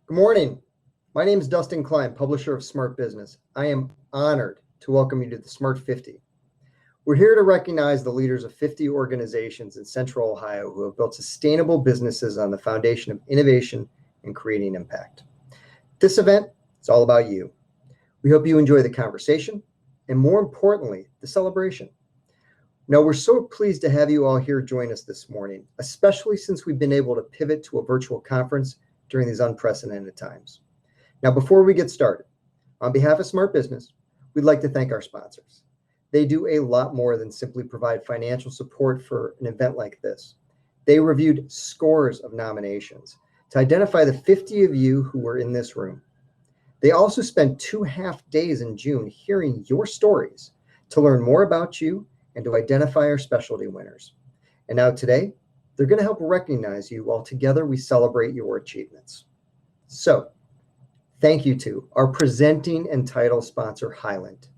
Good morning. My name is Dustin Klein, publisher of Smart Business. I am honored to welcome you to the Smart 50. We're here to recognize the leaders of 50 organizations in Central Ohio who have built sustainable businesses on the foundation of innovation and creating impact. This event is all about you. We hope you enjoy the conversation and, more importantly, the celebration. Now, we're so pleased to have you all here join us this morning, especially since we've been able to pivot to a virtual conference during these unprecedented times. Now, before we get started, on behalf of Smart Business, we'd like to thank our sponsors. They do a lot more than simply provide financial support for an event like this. They reviewed scores of nominations to identify the 50 of you who were in this room. They also spent 2.5 days in June hearing your stories to learn more about you and to identify our specialty winners. And now today, they're going to help recognize you while together we celebrate your achievements. So, thank you to our presenting and title sponsor, Hylant.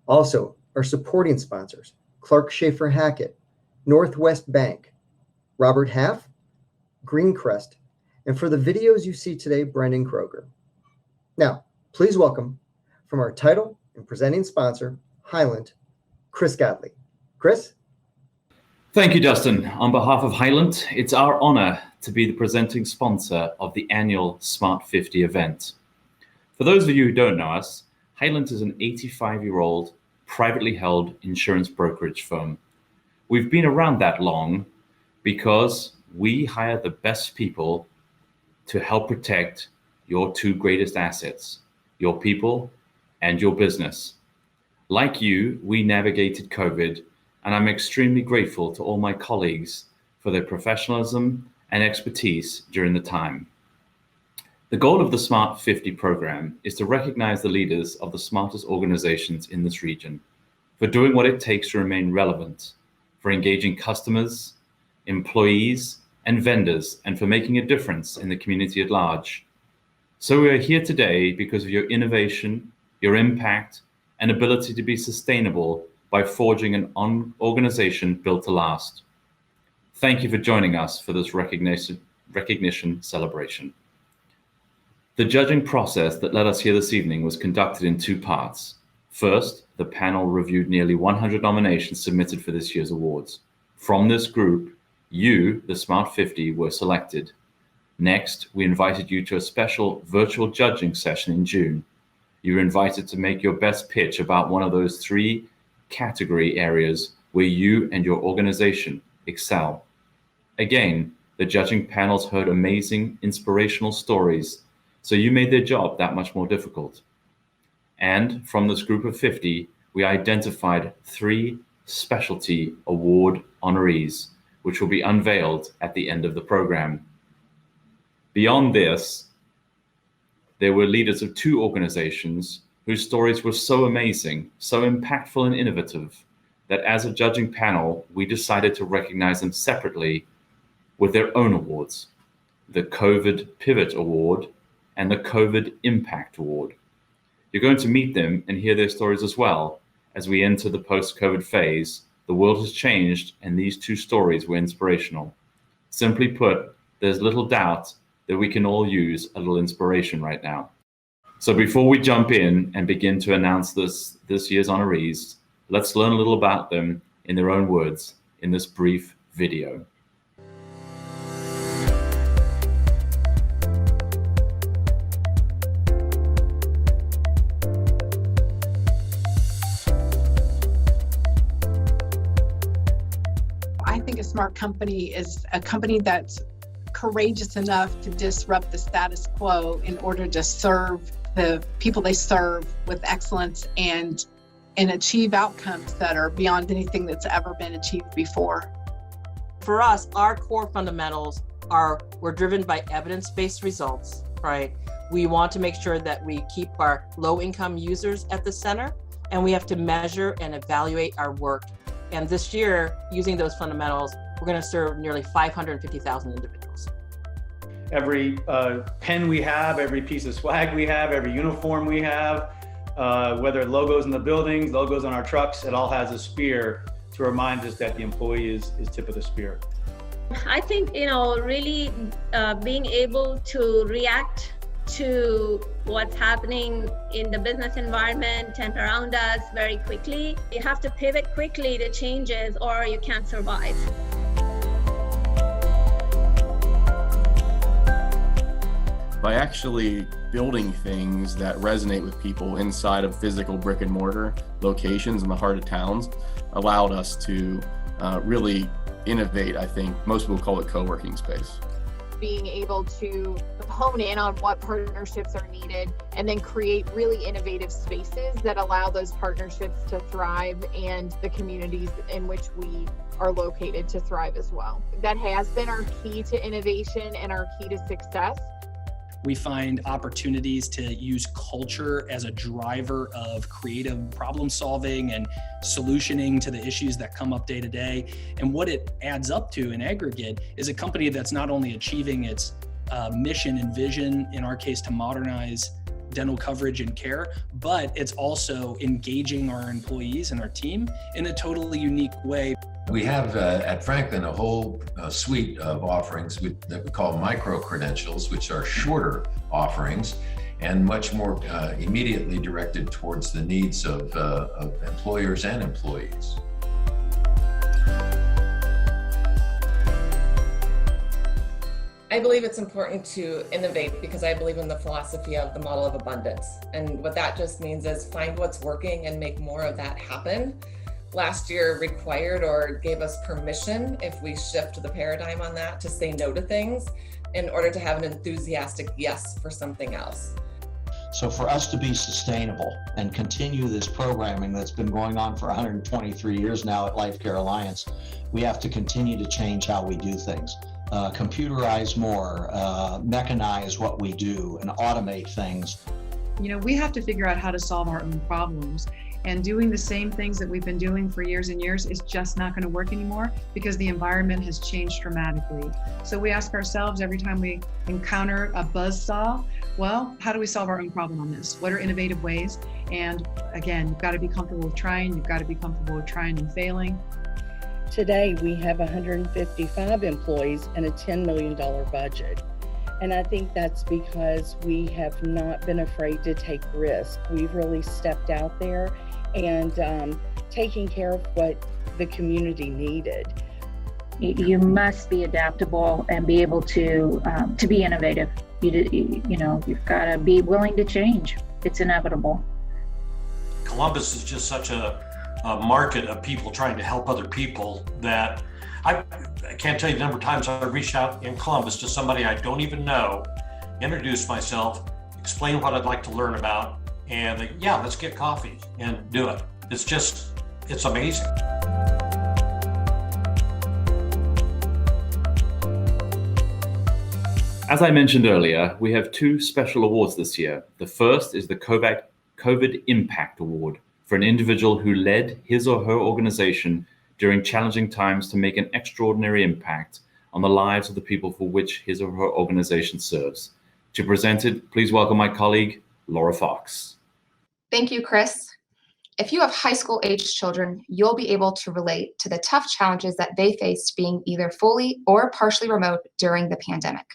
Also, our supporting sponsors, Clark Schaefer Hackett, Northwest Bank, Robert Half, Greencrest, and for the videos you see today, Brendan Kroger. Now, please welcome from our title and presenting sponsor, Hylant, Chris Godley. Chris? Thank you, Dustin. On behalf of Hylant, it's our honor to be the presenting sponsor of the annual Smart 50 event. For those of you who don't know us, Hylant is an 85-year-old privately held insurance brokerage firm. We've been around that long because we hire the best people to help protect your two greatest assets, your people and your business. Like you, we navigated COVID, and I'm extremely grateful to all my colleagues for their professionalism and expertise during the time. The goal of the Smart 50 program is to recognize the leaders of the smartest organizations in this region for doing what it takes to remain relevant, for engaging customers, employees, and vendors, and for making a difference in the community at large. So we are here today because of your innovation, your impact, and ability to be sustainable by forging an organization built to last. Thank you for joining us for this recognition celebration. The judging process that led us here this evening was conducted in two parts. First, the panel reviewed nearly 100 nominations submitted for this year's awards. From this group, you, the Smart 50, were selected. Next, we invited you to a special virtual judging session in June. You were invited to make your best pitch about one of those three category areas where you and your organization excel. Again, the judging panels heard amazing, inspirational stories, so you made their job that much more difficult. And from this group of 50, we identified 3 specialty award honorees, which will be unveiled at the end of the program. Beyond this, there were leaders of 2 organizations whose stories were so amazing, so impactful and innovative, that as a judging panel, we decided to recognize them separately with their own awards, the COVID Pivot Award and the COVID Impact Award. You're going to meet them and hear their stories as well. As we enter the post-COVID phase, the world has changed and these 2 stories were inspirational. Simply put, there's little doubt that we can all use a little inspiration right now. So before we jump in and begin to announce this year's honorees, let's learn a little about them in their own words in this brief video. I think a smart company is a company that's courageous enough to disrupt the status quo in order to serve the people they serve with excellence and achieve outcomes that are beyond anything that's ever been achieved before. For us, our core fundamentals we're driven by evidence-based results, right? We want to make sure that we keep our low-income users at the center, and we have to measure and evaluate our work. And this year, using those fundamentals, we're going to serve nearly 550,000 individuals. Every pen we have, every piece of swag we have, every uniform we have, whether logos in the buildings, logos on our trucks, it all has a spear to remind us that the employee is tip of the spear. I think, really being able to react to what's happening in the business environment and around us very quickly. You have to pivot quickly to changes or you can't survive. By actually building things that resonate with people inside of physical brick and mortar locations in the heart of towns allowed us to really innovate. I think most people call it co-working space. Being able to hone in on what partnerships are needed and then create really innovative spaces that allow those partnerships to thrive and the communities in which we are located to thrive as well. That has been our key to innovation and our key to success. We find opportunities to use culture as a driver of creative problem solving and solutioning to the issues that come up day to day. And what it adds up to in aggregate is a company that's not only achieving its mission and vision, in our case to modernize dental coverage and care, but it's also engaging our employees and our team in a totally unique way. We have at Franklin a whole suite of offerings that we call micro-credentials, which are shorter offerings and much more immediately directed towards the needs of employers and employees. I believe it's important to innovate because I believe in the philosophy of the model of abundance. And what that just means is find what's working and make more of that happen. Last year required or gave us permission, if we shift the paradigm on that, to say no to things in order to have an enthusiastic yes for something else. So for us to be sustainable and continue this programming that's been going on for 123 years now at Life Care Alliance, we have to continue to change how we do things. Computerize more, mechanize what we do, and automate things. You know, we have to figure out how to solve our own problems. And doing the same things that we've been doing for years and years is just not going to work anymore because the environment has changed dramatically. So we ask ourselves every time we encounter a buzzsaw, well, how do we solve our own problem on this? What are innovative ways? And again, you've got to be comfortable with trying. You've got to be comfortable with trying and failing. Today, we have 155 employees and a $10 million budget. And I think that's because we have not been afraid to take risks. We've really stepped out there and taking care of what the community needed. You must be adaptable and be able to be innovative. You know, you've got to be willing to change. It's inevitable. Columbus is just such a market of people trying to help other people that I can't tell you the number of times I've reached out in Columbus to somebody I don't even know, introduce myself, explain what I'd like to learn about, and they, yeah, let's get coffee and do it. It's amazing. As I mentioned earlier, we have two special awards this year. The first is the COVID Impact Award for an individual who led his or her organization during challenging times to make an extraordinary impact on the lives of the people for which his or her organization serves. To present it, please welcome my colleague, Laura Fox. Thank you, Chris. If you have high school age children, you'll be able to relate to the tough challenges that they faced being either fully or partially remote during the pandemic.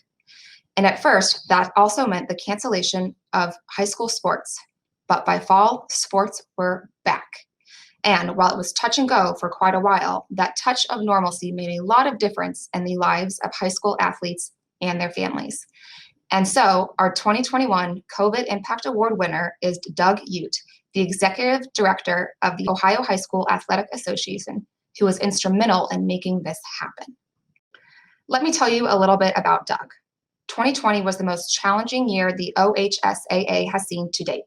And at first, that also meant the cancellation of high school sports. But by fall, sports were back. And while it was touch and go for quite a while, that touch of normalcy made a lot of difference in the lives of high school athletes and their families. And so our 2021 COVID Impact Award winner is Doug Ute, the executive director of the Ohio High School Athletic Association, who was instrumental in making this happen. Let me tell you a little bit about Doug. 2020 was the most challenging year the OHSAA has seen to date.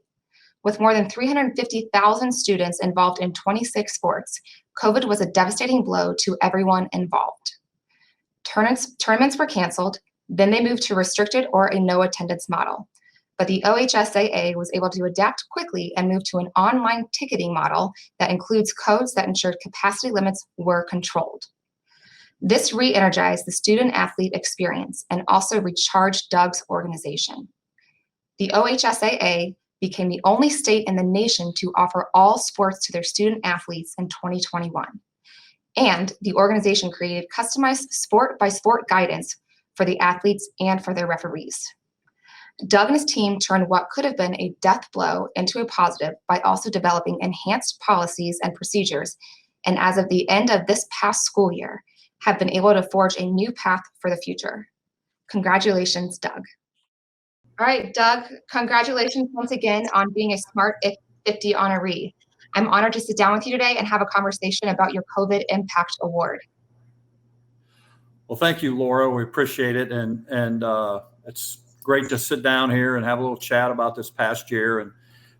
With more than 350,000 students involved in 26 sports, COVID was a devastating blow to everyone involved. Tournaments were canceled, then they moved to restricted or a no attendance model. But the OHSAA was able to adapt quickly and move to an online ticketing model that includes codes that ensured capacity limits were controlled. This re-energized the student-athlete experience and also recharged Doug's organization. The OHSAA became the only state in the nation to offer all sports to their student athletes in 2021. And the organization created customized sport-by-sport guidance for the athletes and for their referees. Doug and his team turned what could have been a death blow into a positive by also developing enhanced policies and procedures, and as of the end of this past school year, have been able to forge a new path for the future. Congratulations, Doug. All right, Doug, congratulations once again on being a Smart 50 honoree. I'm honored to sit down with you today and have a conversation about your COVID Impact Award. Well, thank you, Laura. We appreciate it. And it's great to sit down here and have a little chat about this past year.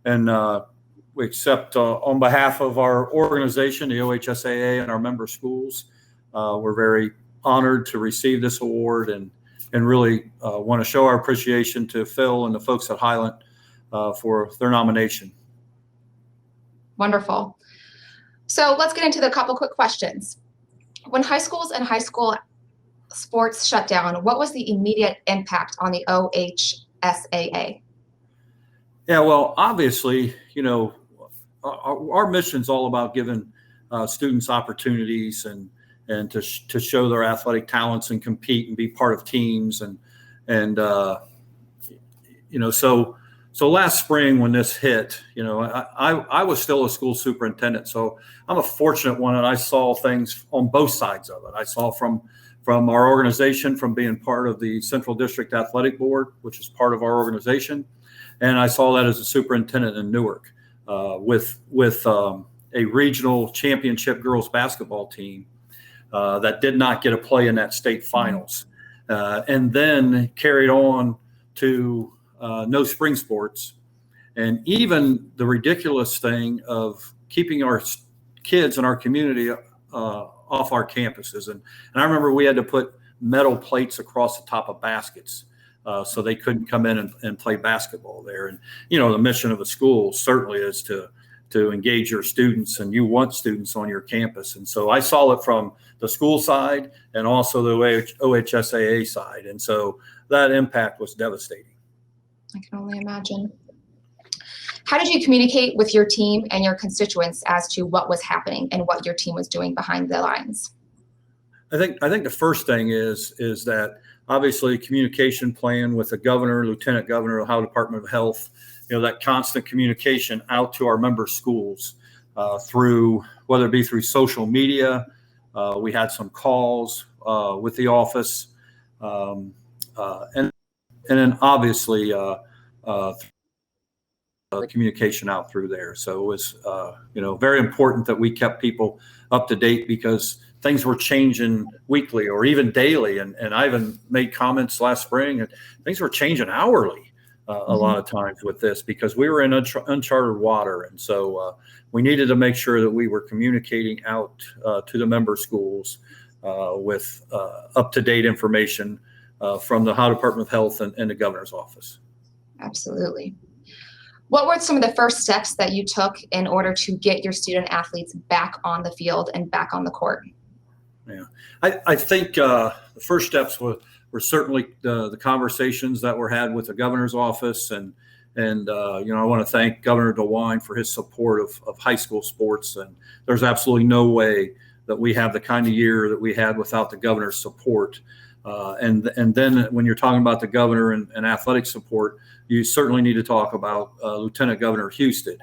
And we accept on behalf of our organization, the OHSAA, and our member schools, we're very honored to receive this award and really want to show our appreciation to Phil and the folks at Highland for their nomination. Wonderful. So let's get into the couple quick questions. When high schools and high school sports shut down, what was the immediate impact on the OHSAA? Yeah, well, obviously, you know, our mission is all about giving students opportunities and to show their athletic talents and compete and be part of teams and you know, so last spring when this hit, you know, I was still a school superintendent, so I'm a fortunate one, and I saw things on both sides of it. I saw from our organization, from being part of the Central District Athletic Board, which is part of our organization, and I saw that as a superintendent in Newark with a regional championship girls basketball team that did not get a play in that state finals, and then carried on to no spring sports, and even the ridiculous thing of keeping our kids in our community off our campuses. And I remember we had to put metal plates across the top of baskets so they couldn't come in and play basketball there. And, you know, the mission of a school certainly is to engage your students, and you want students on your campus. And so I saw it from the school side and also the OHSAA side. And so that impact was devastating. I can only imagine. How did you communicate with your team and your constituents as to what was happening and what your team was doing behind the lines? I think the first thing is that obviously communication plan with the governor, lieutenant governor, Ohio Department of Health, you know, that constant communication out to our member schools through, whether it be through social media. We had some calls with the office, and then obviously communication out through there. So it was, you know, very important that we kept people up to date because things were changing weekly or even daily. And I even made comments last spring, and things were changing hourly a lot of times with this because we were in uncharted water. And so we needed to make sure that we were communicating out to the member schools with up-to-date information from the Ohio Department of Health and the governor's office. Absolutely. What were some of the first steps that you took in order to get your student athletes back on the field and back on the court? Yeah, I think the first steps were certainly the conversations that were had with the governor's office, and you know, I want to thank Governor DeWine for his support of high school sports. And there's absolutely no way that we have the kind of year that we had without the governor's support. And then when you're talking about the governor and athletic support, you certainly need to talk about Lieutenant Governor Houston.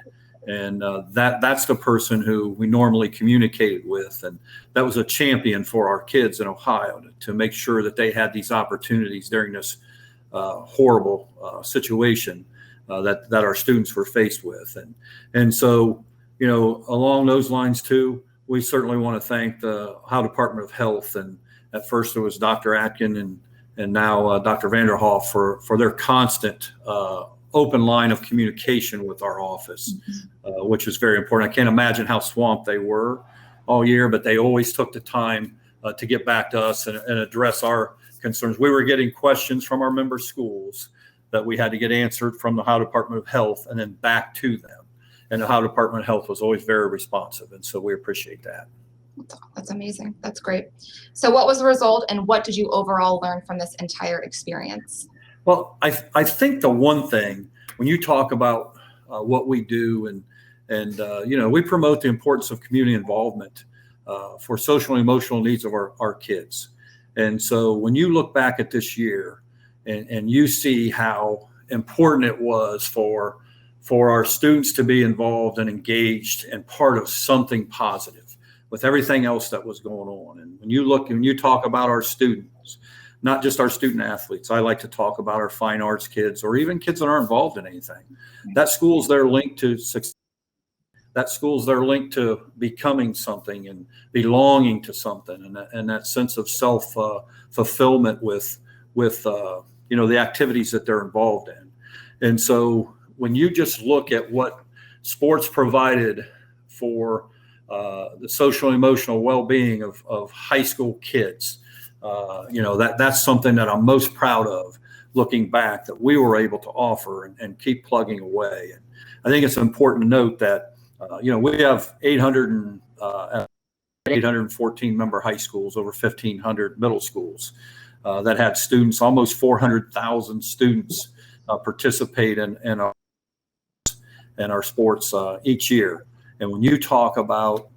And that's the person who we normally communicated with. And that was a champion for our kids in Ohio to make sure that they had these opportunities during this horrible situation that our students were faced with. And so, you know, along those lines too, we certainly want to thank the Ohio Department of Health. And at first it was Dr. Atkin and now Dr. Vanderhoff for their constant open line of communication with our office, which is very important. I can't imagine how swamped they were all year, but they always took the time to get back to us and address our concerns. We were getting questions from our member schools that we had to get answered from the Ohio Department of Health and then back to them. And the Ohio Department of Health was always very responsive. And so we appreciate that. That's amazing. That's great. So what was the result, and what did you overall learn from this entire experience? Well, I think the one thing, when you talk about what we do and you know, we promote the importance of community involvement for social and emotional needs of our kids. And so when you look back at this year and you see how important it was for our students to be involved and engaged and part of something positive with everything else that was going on. And when you talk about our students, not just our student athletes, I like to talk about our fine arts kids or even kids that aren't involved in anything. That school's there linked to success. That school's there linked to becoming something and belonging to something, and that sense of self fulfillment with the activities that they're involved in. And so when you just look at what sports provided for the social and emotional well-being of high school kids, that's something that I'm most proud of looking back, that we were able to offer and keep plugging away. And I think it's important to note that we have 814 member high schools, over 1,500 middle schools that had students, almost 400,000 students participate in our sports each year. And when you talk about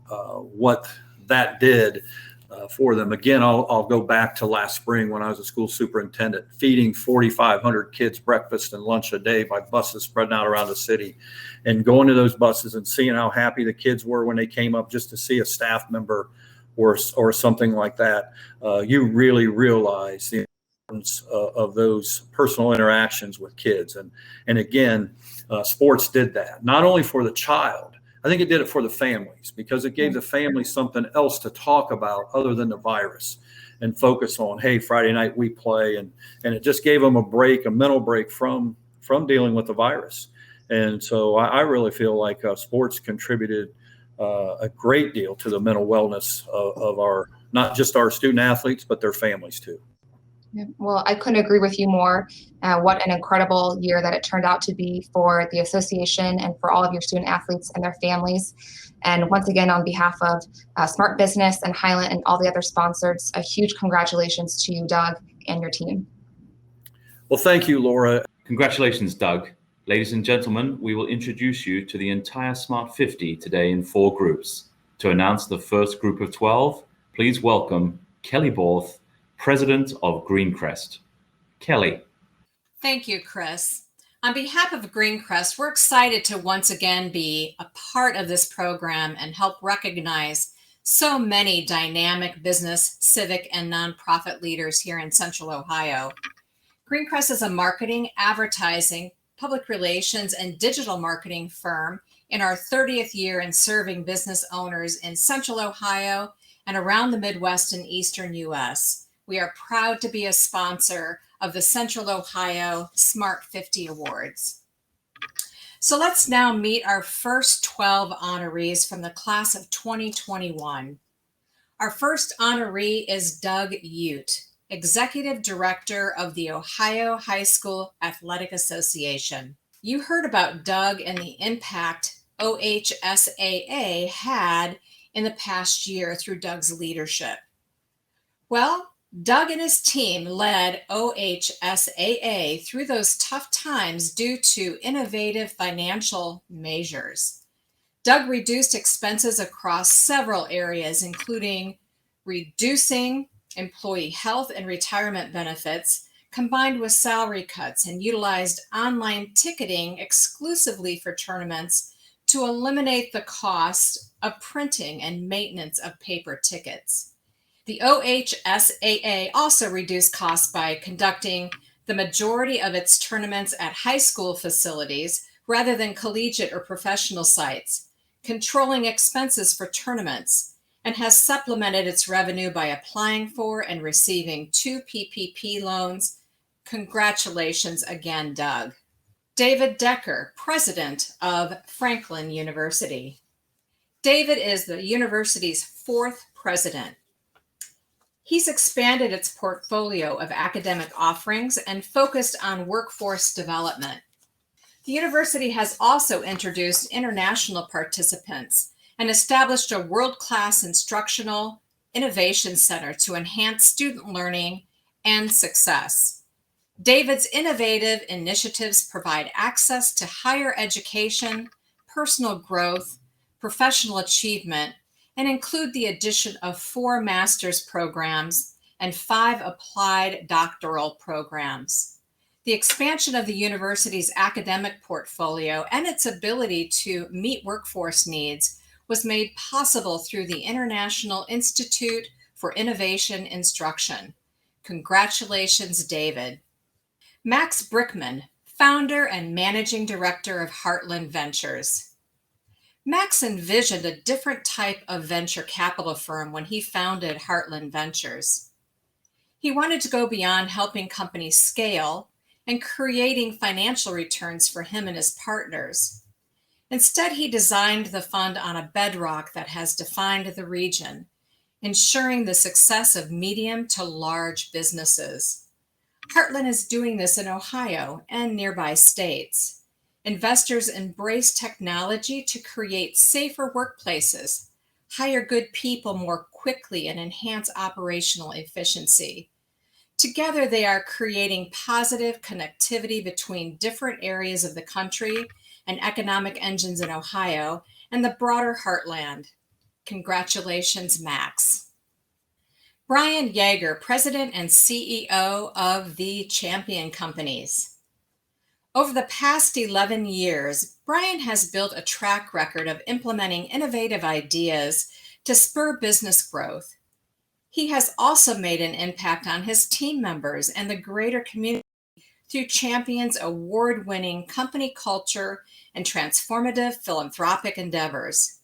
what that did for them, again, I'll go back to last spring when I was a school superintendent, feeding 4,500 kids breakfast and lunch a day by buses spreading out around the city, and going to those buses and seeing how happy the kids were when they came up just to see a staff member or something like that. You really realize the importance of those personal interactions with kids. And again, sports did that, not only for the child. I think it did it for the families, because it gave the families something else to talk about other than the virus and focus on, hey, Friday night we play. And it just gave them a mental break from dealing with the virus. And so I really feel like sports contributed a great deal to the mental wellness of our, not just our student athletes, but their families too. Well, I couldn't agree with you more. What an incredible year that it turned out to be for the association and for all of your student athletes and their families. And once again, on behalf of Smart Business and Highland and all the other sponsors, a huge congratulations to you, Doug, and your team. Well, thank you, Laura. Congratulations, Doug. Ladies and gentlemen, we will introduce you to the entire Smart 50 today in 4 groups. To announce the first group of 12, please welcome Kelly Borth, President of Greencrest. Kelly. Thank you, Chris. On behalf of Greencrest, we're excited to once again be a part of this program and help recognize so many dynamic business, civic, and nonprofit leaders here in Central Ohio. Greencrest is a marketing, advertising, public relations, and digital marketing firm in our 30th year in serving business owners in Central Ohio and around the Midwest and Eastern U.S. We are proud to be a sponsor of the Central Ohio Smart 50 Awards. So let's now meet our first 12 honorees from the class of 2021. Our first honoree is Doug Ute, Executive Director of the Ohio High School Athletic Association. You heard about Doug and the impact OHSAA had in the past year through Doug's leadership. Well, Doug and his team led OHSAA through those tough times due to innovative financial measures. Doug reduced expenses across several areas, including reducing employee health and retirement benefits, combined with salary cuts, and utilized online ticketing exclusively for tournaments to eliminate the cost of printing and maintenance of paper tickets. The OHSAA also reduced costs by conducting the majority of its tournaments at high school facilities rather than collegiate or professional sites, controlling expenses for tournaments, and has supplemented its revenue by applying for and receiving 2 PPP loans. Congratulations again, Doug. David Decker, President of Franklin University. David is the university's 4th president. He's expanded its portfolio of academic offerings and focused on workforce development. The university has also introduced international participants and established a world-class instructional innovation center to enhance student learning and success. David's innovative initiatives provide access to higher education, personal growth, professional achievement, and include the addition of 4 master's programs and 5 applied doctoral programs. The expansion of the university's academic portfolio and its ability to meet workforce needs was made possible through the International Institute for Innovation Instruction. Congratulations, David. Max Brickman, founder and managing director of Heartland Ventures. Max envisioned a different type of venture capital firm when he founded Heartland Ventures. He wanted to go beyond helping companies scale and creating financial returns for him and his partners. Instead, he designed the fund on a bedrock that has defined the region, ensuring the success of medium to large businesses. Heartland is doing this in Ohio and nearby states. Investors embrace technology to create safer workplaces, hire good people more quickly, and enhance operational efficiency. Together, they are creating positive connectivity between different areas of the country and economic engines in Ohio and the broader heartland. Congratulations, Max. Brian Yeager, President and CEO of the Champion Companies. Over the past 11 years, Brian has built a track record of implementing innovative ideas to spur business growth. He has also made an impact on his team members and the greater community through Champion's award-winning company culture and transformative philanthropic endeavors.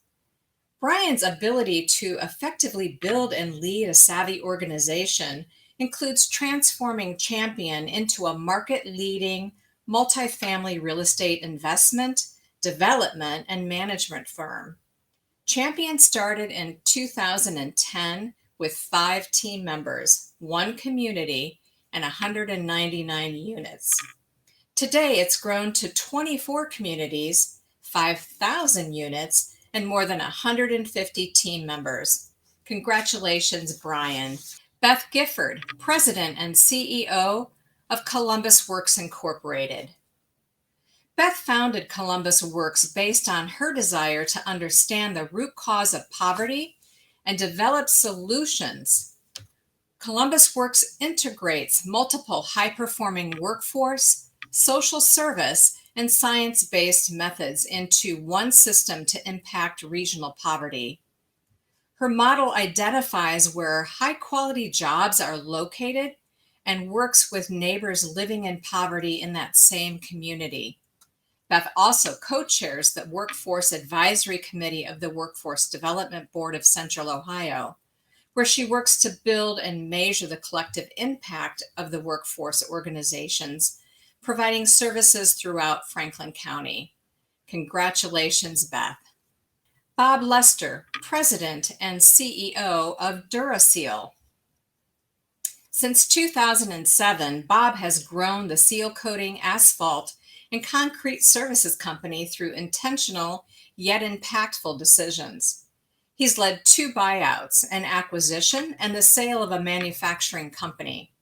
Brian's ability to effectively build and lead a savvy organization includes transforming Champion into a market-leading multifamily real estate investment, development, and management firm. Champion started in 2010 with 5 team members, 1 community, and 199 units. Today, it's grown to 24 communities, 5,000 units, and more than 150 team members. Congratulations, Brian. Beth Gifford, President and CEO of Columbus Works Incorporated. Beth founded Columbus Works based on her desire to understand the root cause of poverty and develop solutions. Columbus Works integrates multiple high-performing workforce, social service, and science-based methods into one system to impact regional poverty. Her model identifies where high-quality jobs are located and works with neighbors living in poverty in that same community. Beth also co-chairs the Workforce Advisory Committee of the Workforce Development Board of Central Ohio, where she works to build and measure the collective impact of the workforce organizations, providing services throughout Franklin County. Congratulations, Beth. Bob Lester, President and CEO of DuraSeal. Since 2007, Bob has grown the seal coating, asphalt, and concrete services company through intentional yet impactful decisions. He's led 2 buyouts, an acquisition, and the sale of a manufacturing company.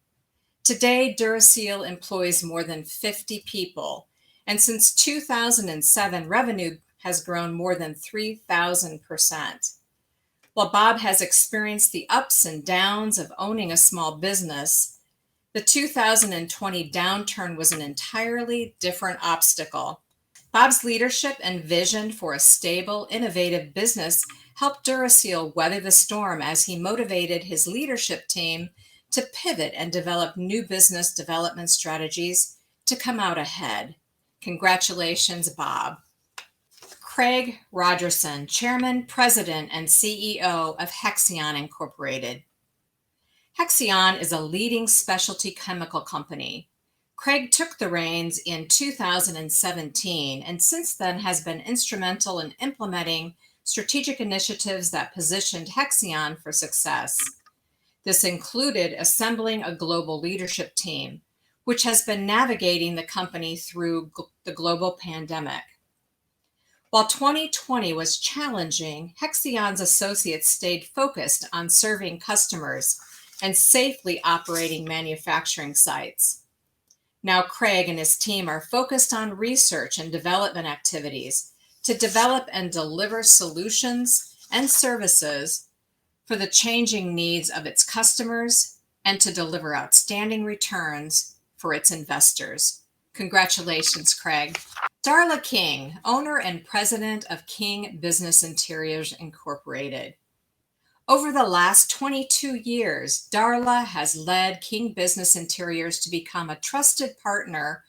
Today, DuraSeal employs more than 50 people, and since 2007, revenue has grown more than 3,000%. While Bob has experienced the ups and downs of owning a small business, the 2020 downturn was an entirely different obstacle. Bob's leadership and vision for a stable, innovative business helped DuraSeal weather the storm as he motivated his leadership team to pivot and develop new business development strategies to come out ahead. Congratulations, Bob. Craig Rogerson, Chairman, President, and CEO of Hexion Incorporated. Hexion is a leading specialty chemical company. Craig took the reins in 2017 and since then has been instrumental in implementing strategic initiatives that positioned Hexion for success. This included assembling a global leadership team, which has been navigating the company through the global pandemic. While 2020 was challenging, Hexion's associates stayed focused on serving customers and safely operating manufacturing sites. Now Craig and his team are focused on research and development activities to develop and deliver solutions and services for the changing needs of its customers and to deliver outstanding returns for its investors. Congratulations, Craig. Darla King, owner and president of King Business Interiors Incorporated. Over the last 22 years, Darla has led King Business Interiors to become a trusted partner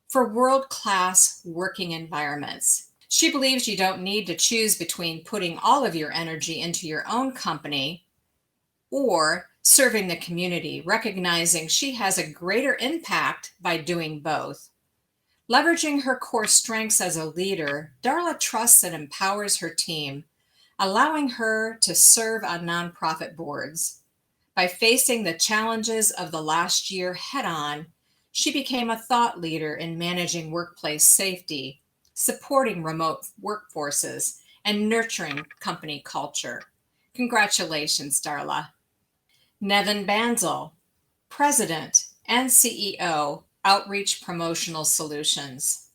for world-class working environments. She believes you don't need to choose between putting all of your energy into your own company or serving the community, recognizing she has a greater impact by doing both. Leveraging her core strengths as a leader, Darla trusts and empowers her team, allowing her to serve on nonprofit boards. By facing the challenges of the last year head-on, she became a thought leader in managing workplace safety, supporting remote workforces, and nurturing company culture. Congratulations, Darla. Nevin Banzel, President and CEO, Outreach Promotional Solutions.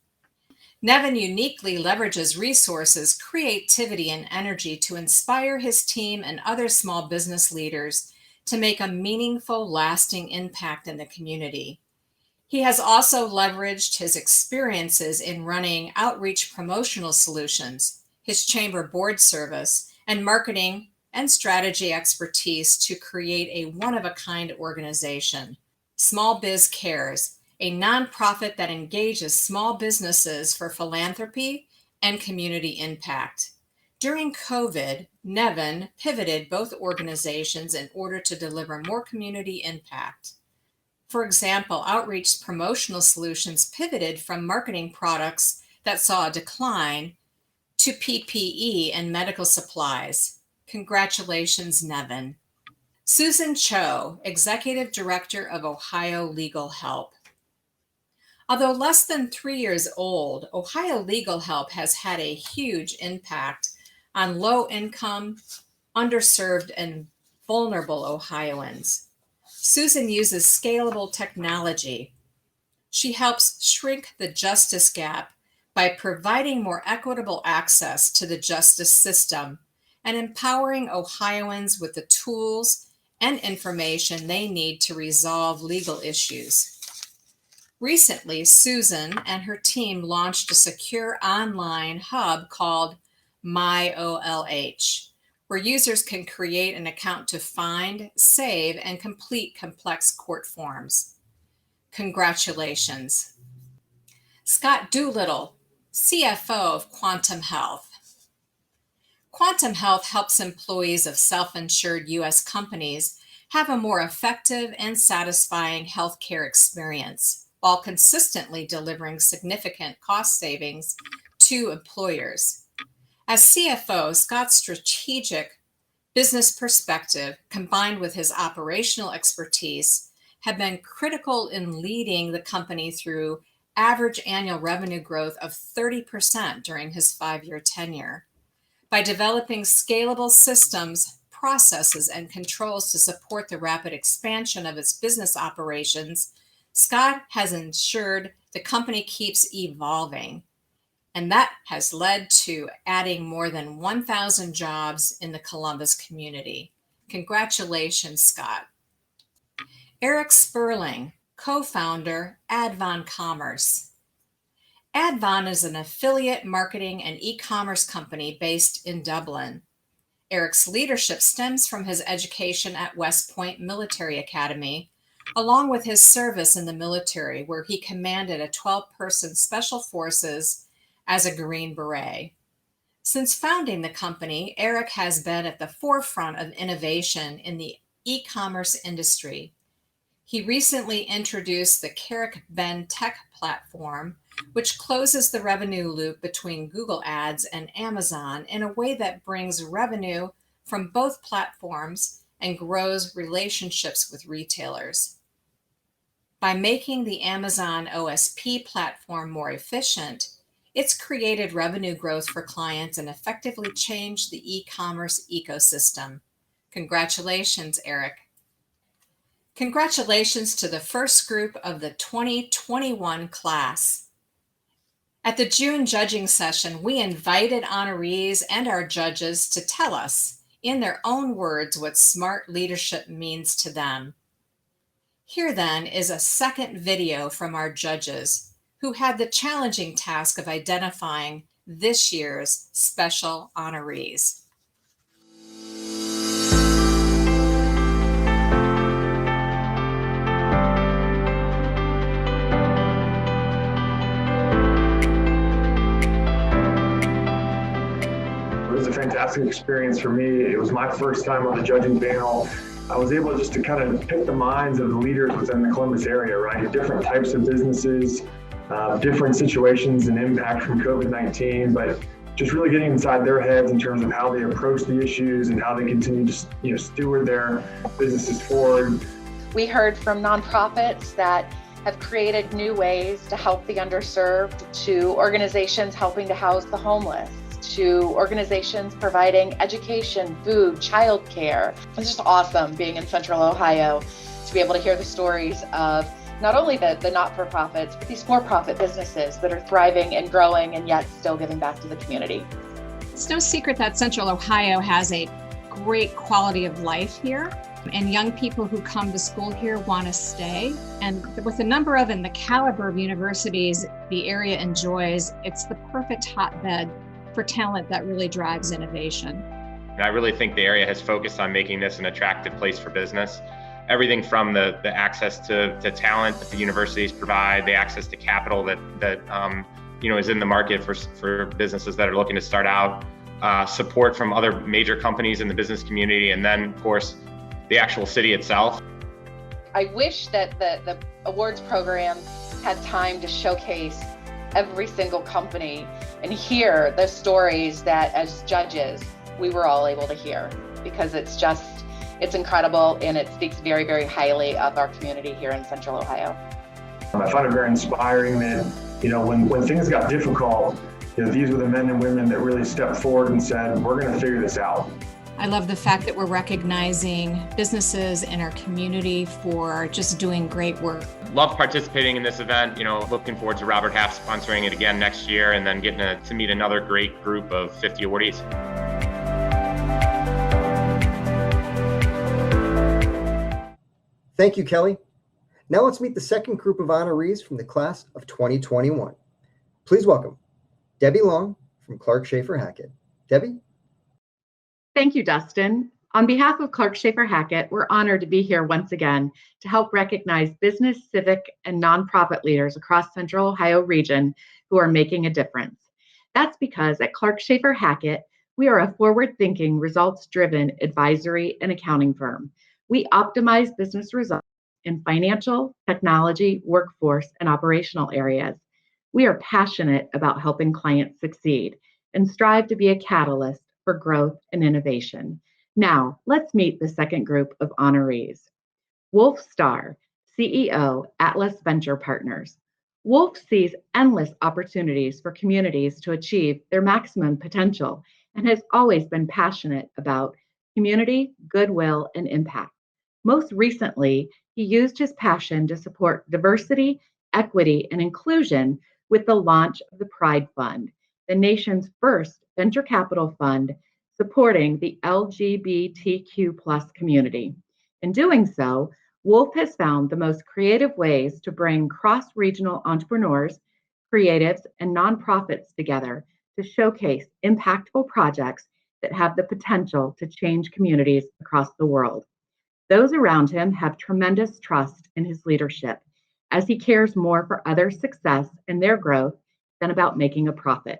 Nevin uniquely leverages resources, creativity, and energy to inspire his team and other small business leaders to make a meaningful, lasting impact in the community. He has also leveraged his experiences in running Outreach Promotional Solutions, his chamber board service, and marketing and strategy expertise to create a one-of-a-kind organization, Small Biz Cares, a nonprofit that engages small businesses for philanthropy and community impact. During COVID, Nevin pivoted both organizations in order to deliver more community impact. For example, Outreach Promotional Solutions pivoted from marketing products that saw a decline to PPE and medical supplies. Congratulations, Nevin. Susan Cho, Executive Director of Ohio Legal Help. Although less than 3 years old, Ohio Legal Help has had a huge impact on low-income, underserved, and vulnerable Ohioans. Susan uses scalable technology. She helps shrink the justice gap by providing more equitable access to the justice system and empowering Ohioans with the tools and information they need to resolve legal issues. Recently, Susan and her team launched a secure online hub called MyOLH, where users can create an account to find, save, and complete complex court forms. Congratulations. Scott Doolittle, CFO of Quantum Health. Quantum Health helps employees of self-insured U.S. companies have a more effective and satisfying healthcare experience, while consistently delivering significant cost savings to employers. As CFO, Scott's strategic business perspective, combined with his operational expertise, have been critical in leading the company through average annual revenue growth of 30% during his 5-year tenure. By developing scalable systems, processes, and controls to support the rapid expansion of its business operations, Scott has ensured the company keeps evolving, and that has led to adding more than 1,000 jobs in the Columbus community. Congratulations, Scott. Eric Sperling, co-founder, Advon Commerce. Advon is an affiliate marketing and e-commerce company based in Dublin. Eric's leadership stems from his education at West Point Military Academy, along with his service in the military, where he commanded a 12-person special forces as a Green Beret. Since founding the company, Eric has been at the forefront of innovation in the e-commerce industry. He recently introduced the Carrick Ben Tech platform, which closes the revenue loop between Google Ads and Amazon in a way that brings revenue from both platforms and grows relationships with retailers. By making the Amazon OSP platform more efficient, it's created revenue growth for clients and effectively changed the e-commerce ecosystem. Congratulations, Eric. Congratulations to the first group of the 2021 class. At the June judging session, we invited honorees and our judges to tell us, in their own words, what smart leadership means to them. Here then is a second video from our judges who had the challenging task of identifying this year's special honorees. It was a fantastic experience for me. It was my first time on the judging panel. I was able just to kind of pick the minds of the leaders within the Columbus area, right? Different types of businesses, different situations and impact from COVID-19, but just really getting inside their heads in terms of how they approach the issues and how they continue to steward their businesses forward. We heard from nonprofits that have created new ways to help the underserved, to organizations helping to house the homeless, to organizations providing education, food, childcare. It's just awesome being in Central Ohio to be able to hear the stories of not only the not-for-profits, but these for-profit businesses that are thriving and growing and yet still giving back to the community. It's no secret that Central Ohio has a great quality of life here, and young people who come to school here want to stay. And with the number of and the caliber of universities the area enjoys, it's the perfect hotbed for talent that really drives innovation. I really think the area has focused on making this an attractive place for business. Everything from the access to talent that the universities provide, the access to capital that is in the market for businesses that are looking to start out, support from other major companies in the business community, and then of course the actual city itself. I wish that the awards program had time to showcase every single company and hear the stories that as judges we were all able to hear, because it's incredible and it speaks very, very highly of our community here in Central Ohio. I find it very inspiring that, when things got difficult, these were the men and women that really stepped forward and said, we're going to figure this out. I love the fact that we're recognizing businesses in our community for just doing great work. Love participating in this event, looking forward to Robert Half sponsoring it again next year and then getting to meet another great group of 50 awardees. Thank you, Kelly. Now let's meet the second group of honorees from the class of 2021. Please welcome Debbie Long from Clark Schaefer Hackett. Debbie? Thank you, Dustin. On behalf of Clark Schaefer Hackett, we're honored to be here once again to help recognize business, civic, and nonprofit leaders across Central Ohio region who are making a difference. That's because at Clark Schaefer Hackett, we are a forward-thinking, results-driven advisory and accounting firm. We optimize business results in financial, technology, workforce, and operational areas. We are passionate about helping clients succeed and strive to be a catalyst for growth and innovation. Now, let's meet the second group of honorees. Wolf Starr, CEO, Atlas Venture Partners. Wolf sees endless opportunities for communities to achieve their maximum potential and has always been passionate about community, goodwill, and impact. Most recently, he used his passion to support diversity, equity, and inclusion with the launch of the Pride Fund, the nation's first venture capital fund supporting the LGBTQ+ community. In doing so, Wolf has found the most creative ways to bring cross-regional entrepreneurs, creatives, and nonprofits together to showcase impactful projects that have the potential to change communities across the world. Those around him have tremendous trust in his leadership, as he cares more for others' success and their growth than about making a profit.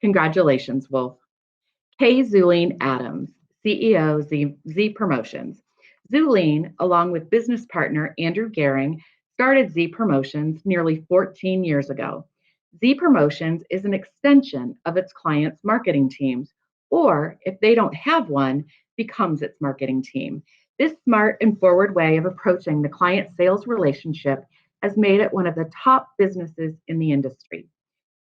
Congratulations, Wolf. Kay Zuline Adams, CEO, Z Promotions. Zuline, along with business partner Andrew Gehring, started Z Promotions nearly 14 years ago. Z Promotions is an extension of its clients' marketing teams, or if they don't have one, becomes its marketing team. This smart and forward way of approaching the client sales relationship has made it one of the top businesses in the industry.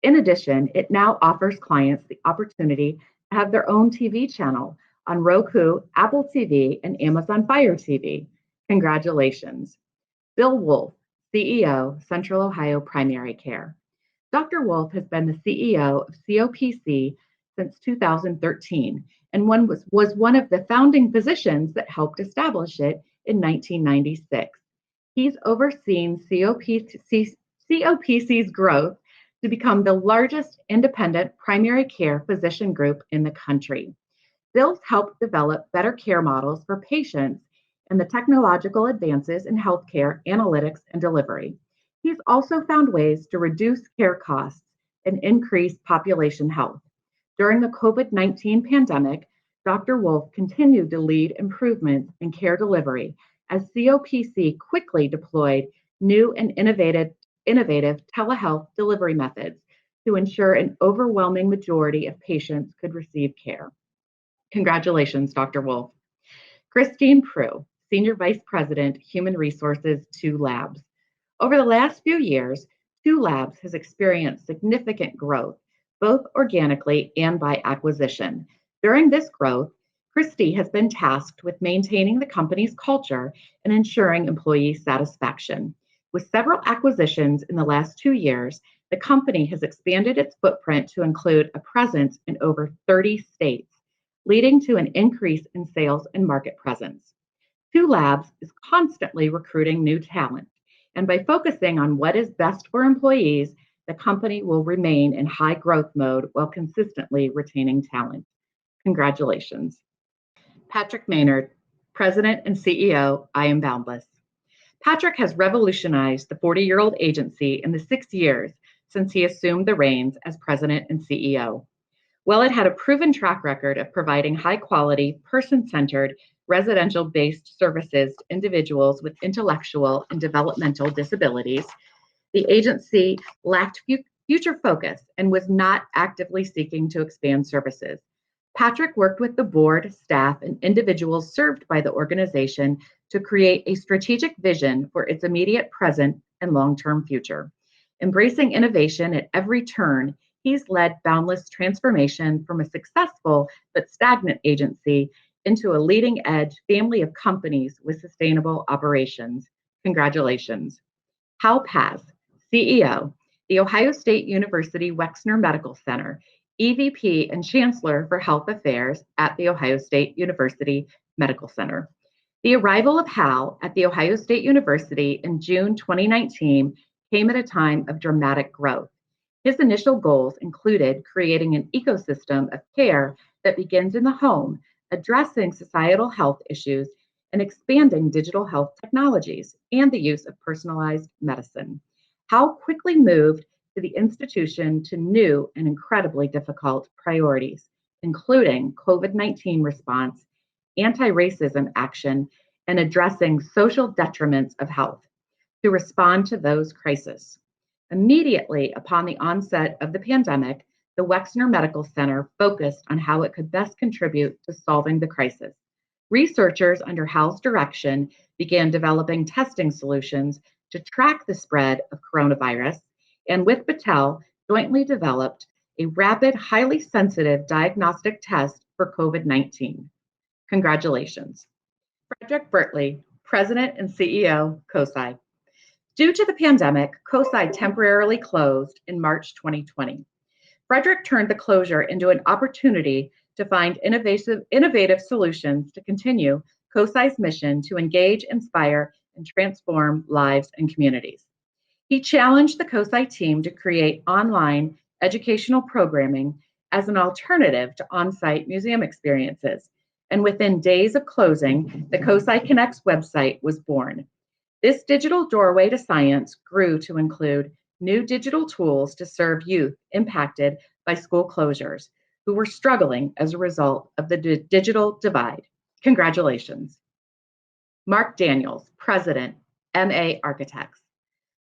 In addition, it now offers clients the opportunity to have their own TV channel on Roku, Apple TV, and Amazon Fire TV. Congratulations. Bill Wolf, CEO, Central Ohio Primary Care. Dr. Wolf has been the CEO of COPC since 2013 and was one of the founding physicians that helped establish it in 1996. He's overseen COPC's growth to become the largest independent primary care physician group in the country. Bill's helped develop better care models for patients and the technological advances in healthcare analytics and delivery. He's also found ways to reduce care costs and increase population health. During the COVID-19 pandemic, Dr. Wolf continued to lead improvements in care delivery as COPC quickly deployed new and innovative telehealth delivery methods to ensure an overwhelming majority of patients could receive care. Congratulations, Dr. Wolf. Christine Prue, Senior Vice President, Human Resources, 2 Labs. Over the last few years, 2 Labs has experienced significant growth, both organically and by acquisition. During this growth, Christy has been tasked with maintaining the company's culture and ensuring employee satisfaction. With several acquisitions in the last 2 years, the company has expanded its footprint to include a presence in over 30 states, leading to an increase in sales and market presence. 2 Labs is constantly recruiting new talent, and by focusing on what is best for employees, the company will remain in high growth mode while consistently retaining talent. Congratulations. Patrick Maynard, President and CEO, I Am Boundless. Patrick has revolutionized the 40-year-old agency in the 6 years since he assumed the reins as President and CEO. While it had a proven track record of providing high-quality, person-centered, residential-based services to individuals with intellectual and developmental disabilities, the agency lacked future focus and was not actively seeking to expand services. Patrick worked with the board, staff, and individuals served by the organization to create a strategic vision for its immediate present and long-term future. Embracing innovation at every turn, he's led Boundless transformation from a successful but stagnant agency into a leading-edge family of companies with sustainable operations. Congratulations. Hal Paz, CEO, The Ohio State University Wexner Medical Center, EVP and Chancellor for Health Affairs at The Ohio State University Medical Center. The arrival of Hal at The Ohio State University in June 2019 came at a time of dramatic growth. His initial goals included creating an ecosystem of care that begins in the home, addressing societal health issues, and expanding digital health technologies and the use of personalized medicine. Hal quickly moved to the institution to new and incredibly difficult priorities, including COVID-19 response, anti-racism action, and addressing social detriments of health to respond to those crises. Immediately upon the onset of the pandemic, the Wexner Medical Center focused on how it could best contribute to solving the crisis. Researchers under Hal's direction began developing testing solutions to track the spread of coronavirus, and with Battelle, jointly developed a rapid, highly sensitive diagnostic test for COVID-19. Congratulations. Frederick Bertley, President and CEO, COSI. Due to the pandemic, COSI temporarily closed in March 2020. Frederick turned the closure into an opportunity to find innovative solutions to continue COSI's mission to engage, inspire, and transform lives and communities. He challenged the COSI team to create online educational programming as an alternative to on-site museum experiences. And within days of closing, the COSI Connects website was born. This digital doorway to science grew to include new digital tools to serve youth impacted by school closures who were struggling as a result of the digital divide. Congratulations. Mark Daniels, President, MA Architects.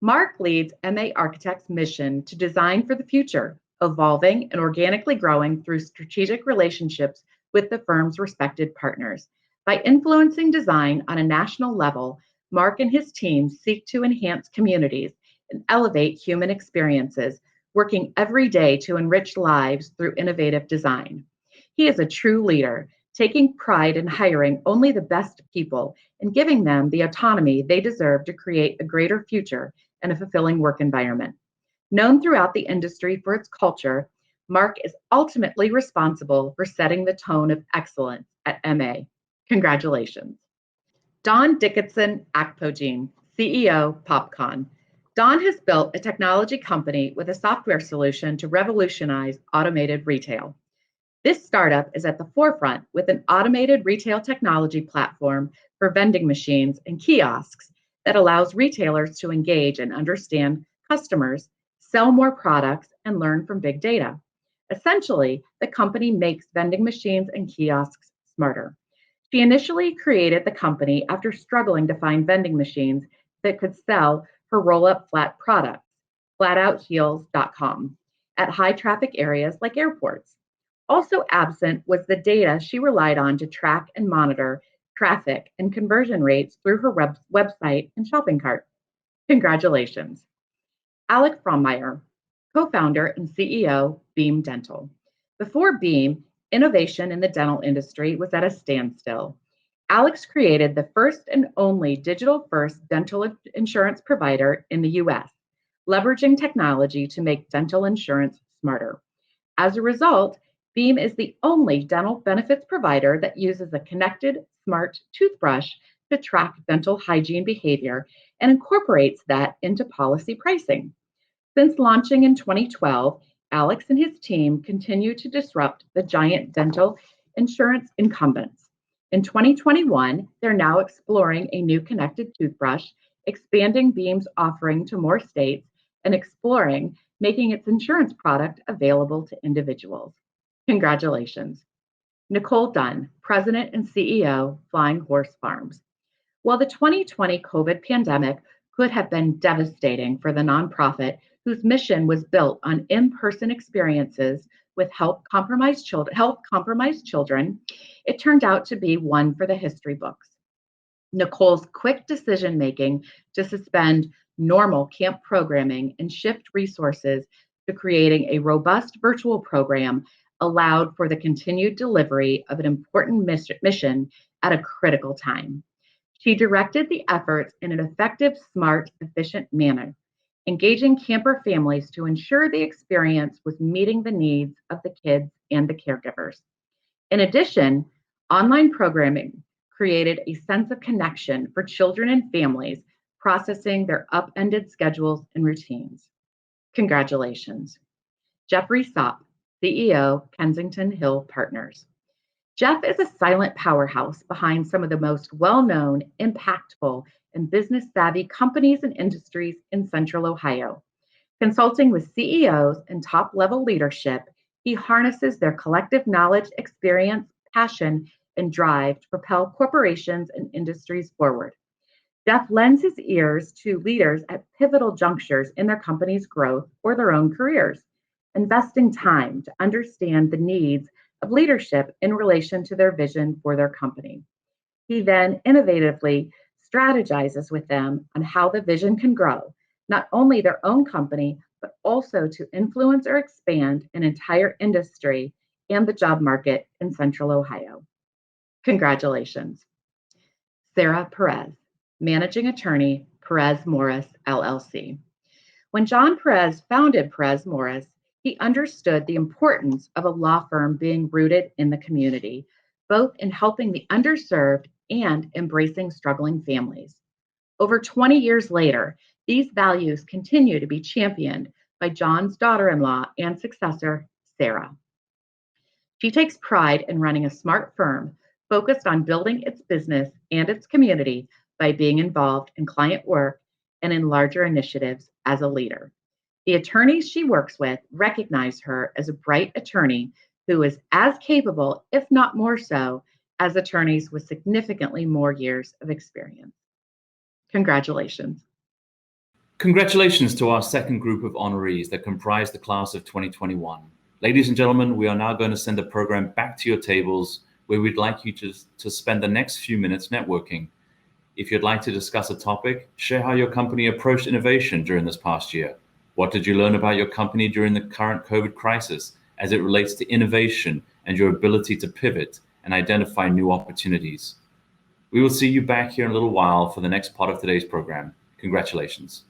Mark leads MA Architects' mission to design for the future, evolving and organically growing through strategic relationships with the firm's respected partners. By influencing design on a national level, Mark and his team seek to enhance communities and elevate human experiences, working every day to enrich lives through innovative design. He is a true leader, taking pride in hiring only the best people and giving them the autonomy they deserve to create a greater future and a fulfilling work environment. Known throughout the industry for its culture, Mark is ultimately responsible for setting the tone of excellence at MA. Congratulations. Don Dickinson Akpogene, CEO, Popcon. Don has built a technology company with a software solution to revolutionize automated retail. This startup is at the forefront with an automated retail technology platform for vending machines and kiosks that allows retailers to engage and understand customers, sell more products, and learn from big data. Essentially, the company makes vending machines and kiosks smarter. She initially created the company after struggling to find vending machines that could sell her roll-up flat products, flatoutheels.com, at high traffic areas like airports. Also absent was the data she relied on to track and monitor traffic and conversion rates through her website and shopping cart. Congratulations. Alec Frommeyer, co-founder and CEO, Beam Dental. Before Beam, innovation in the dental industry was at a standstill. Alex created the first and only digital-first dental insurance provider in the US, leveraging technology to make dental insurance smarter. As a result, Beam is the only dental benefits provider that uses a connected, smart toothbrush to track dental hygiene behavior and incorporates that into policy pricing. Since launching in 2012, Alex and his team continue to disrupt the giant dental insurance incumbents. In 2021, they're now exploring a new connected toothbrush, expanding Beam's offering to more states, and exploring making its insurance product available to individuals. Congratulations. Nicole Dunn, President and CEO, Flying Horse Farms. While the 2020 COVID pandemic could have been devastating for the nonprofit whose mission was built on in-person experiences with health-compromised children, it turned out to be one for the history books. Nicole's quick decision-making to suspend normal camp programming and shift resources to creating a robust virtual program allowed for the continued delivery of an important mission at a critical time. She directed the efforts in an effective, smart, efficient manner, engaging camper families to ensure the experience was meeting the needs of the kids and the caregivers. In addition, online programming created a sense of connection for children and families processing their upended schedules and routines. Congratulations. Jeffrey Sopp, CEO, Kensington Hill Partners. Jeff is a silent powerhouse behind some of the most well-known, impactful, and business-savvy companies and industries in Central Ohio. Consulting with CEOs and top-level leadership, he harnesses their collective knowledge, experience, passion, and drive to propel corporations and industries forward. Jeff lends his ears to leaders at pivotal junctures in their company's growth or their own careers, investing time to understand the needs of leadership in relation to their vision for their company. He then innovatively strategizes with them on how the vision can grow, not only their own company, but also to influence or expand an entire industry and the job market in Central Ohio. Congratulations. Sarah Perez, Managing Attorney, Perez Morris, LLC. When John Perez founded Perez Morris, he understood the importance of a law firm being rooted in the community, both in helping the underserved and embracing struggling families. Over 20 years later, these values continue to be championed by John's daughter-in-law and successor, Sarah. She takes pride in running a smart firm focused on building its business and its community by being involved in client work and in larger initiatives as a leader. The attorneys she works with recognize her as a bright attorney who is as capable, if not more so, as attorneys with significantly more years of experience. Congratulations. Congratulations to our second group of honorees that comprise the class of 2021. Ladies and gentlemen, we are now going to send the program back to your tables where we'd like you to spend the next few minutes networking. If you'd like to discuss a topic, share how your company approached innovation during this past year. What did you learn about your company during the current COVID crisis as it relates to innovation and your ability to pivot and identify new opportunities? We will see you back here in a little while for the next part of today's program. Congratulations.